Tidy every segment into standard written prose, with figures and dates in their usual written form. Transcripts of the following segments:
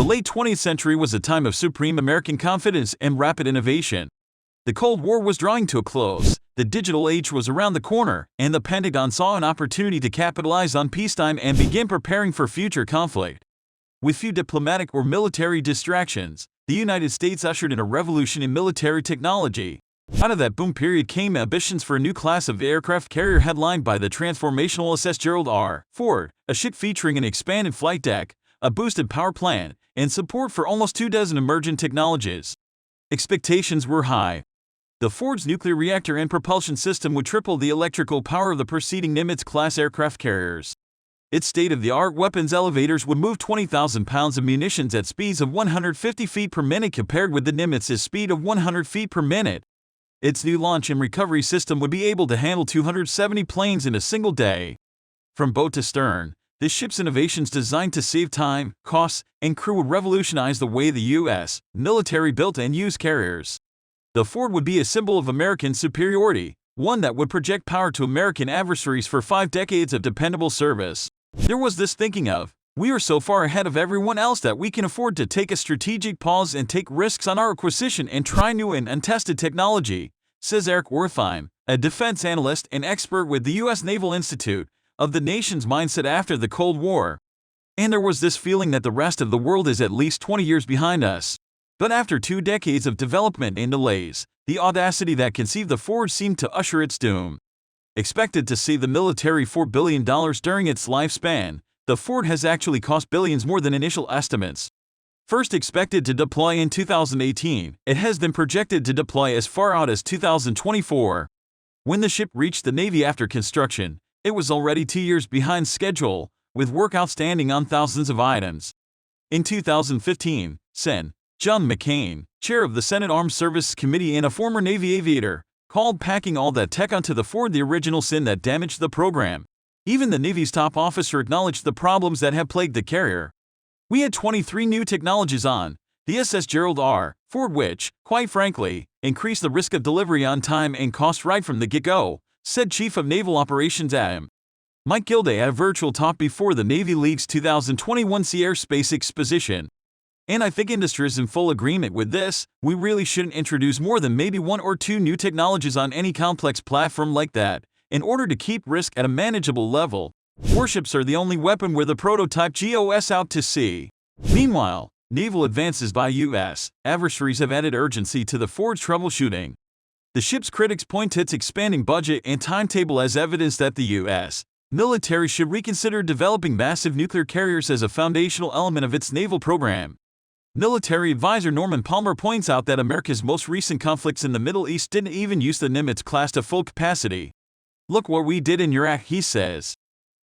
The late 20th century was a time of supreme American confidence and rapid innovation. The Cold War was drawing to a close, the digital age was around the corner, and the Pentagon saw an opportunity to capitalize on peacetime and begin preparing for future conflict. With few diplomatic or military distractions, the United States ushered in a revolution in military technology. Out of that boom period came ambitions for a new class of aircraft carrier headlined by the transformational USS Gerald R. Ford, a ship featuring an expanded flight deck, a boosted power plant, and support for almost 24 emergent technologies. Expectations were high. The Ford's nuclear reactor and propulsion system would triple the electrical power of the preceding Nimitz-class aircraft carriers. Its state-of-the-art weapons elevators would move 20,000 pounds of munitions at speeds of 150 feet per minute compared with the Nimitz's speed of 100 feet per minute. Its new launch and recovery system would be able to handle 270 planes in a single day. From boat to stern, this ship's innovations designed to save time, costs, and crew would revolutionize the way the U.S. military built and used carriers. The Ford would be a symbol of American superiority, one that would project power to American adversaries for 5 decades of dependable service. There was this thinking of, we are so far ahead of everyone else that we can afford to take a strategic pause and take risks on our acquisition and try new and untested technology, says Eric Wertheim, a defense analyst and expert with the U.S. Naval Institute, of the nation's mindset after the Cold War. And there was this feeling that the rest of the world is at least 20 years behind us. But after 2 decades of development and delays, the audacity that conceived the Ford seemed to usher its doom. Expected to save the military $4 billion during its lifespan, the Ford has actually cost billions more than initial estimates. First expected to deploy in 2018, it has been projected to deploy as far out as 2024. When the ship reached the Navy after construction, it was already 2 years behind schedule, with work outstanding on thousands of items. In 2015, Sen. John McCain, chair of the Senate Armed Services Committee and a former Navy aviator, called packing all that tech onto the Ford the original sin that damaged the program. Even the Navy's top officer acknowledged the problems that have plagued the carrier. We had 23 new technologies on the USS Gerald R. Ford which, quite frankly, increased the risk of delivery on time and cost right from the get-go, said Chief of Naval Operations AM. Mike Gilday at a virtual talk before the Navy League's 2021 Sea Airspace Exposition. And I think industry is in full agreement with this. We really shouldn't introduce more than maybe 1 or 2 new technologies on any complex platform like that, in order to keep risk at a manageable level. Warships are the only weapon where the prototype goes out to sea. Meanwhile, naval advances by U.S. adversaries have added urgency to the Ford's troubleshooting. The ship's critics point to its expanding budget and timetable as evidence that the U.S. military should reconsider developing massive nuclear carriers as a foundational element of its naval program. Military advisor Norman Palmer points out that America's most recent conflicts in the Middle East didn't even use the Nimitz-class to full capacity. Look what we did in Iraq, he says.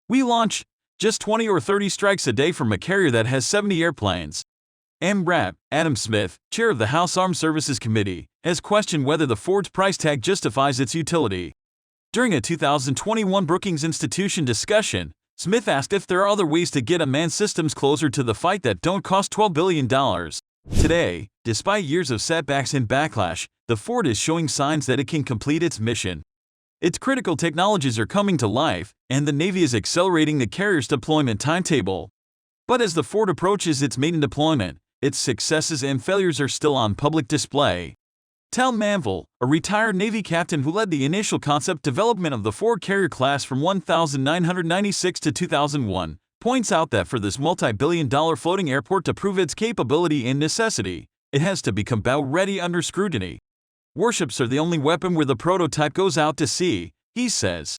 We launch just 20 or 30 strikes a day from a carrier that has 70 airplanes. Adam Smith, chair of the House Armed Services Committee, has questioned whether the Ford's price tag justifies its utility. During a 2021 Brookings Institution discussion, Smith asked if there are other ways to get unmanned systems closer to the fight that don't cost $12 billion. Today, despite years of setbacks and backlash, the Ford is showing signs that it can complete its mission. Its critical technologies are coming to life, and the Navy is accelerating the carrier's deployment timetable. But as the Ford approaches its maiden deployment, its successes and failures are still on public display. Tal Manville, a retired Navy captain who led the initial concept development of the Ford carrier class from 1996 to 2001, points out that for this multi-billion-dollar floating airport to prove its capability and necessity, it has to become battle-ready under scrutiny. Warships are the only weapon where the prototype goes out to sea, he says.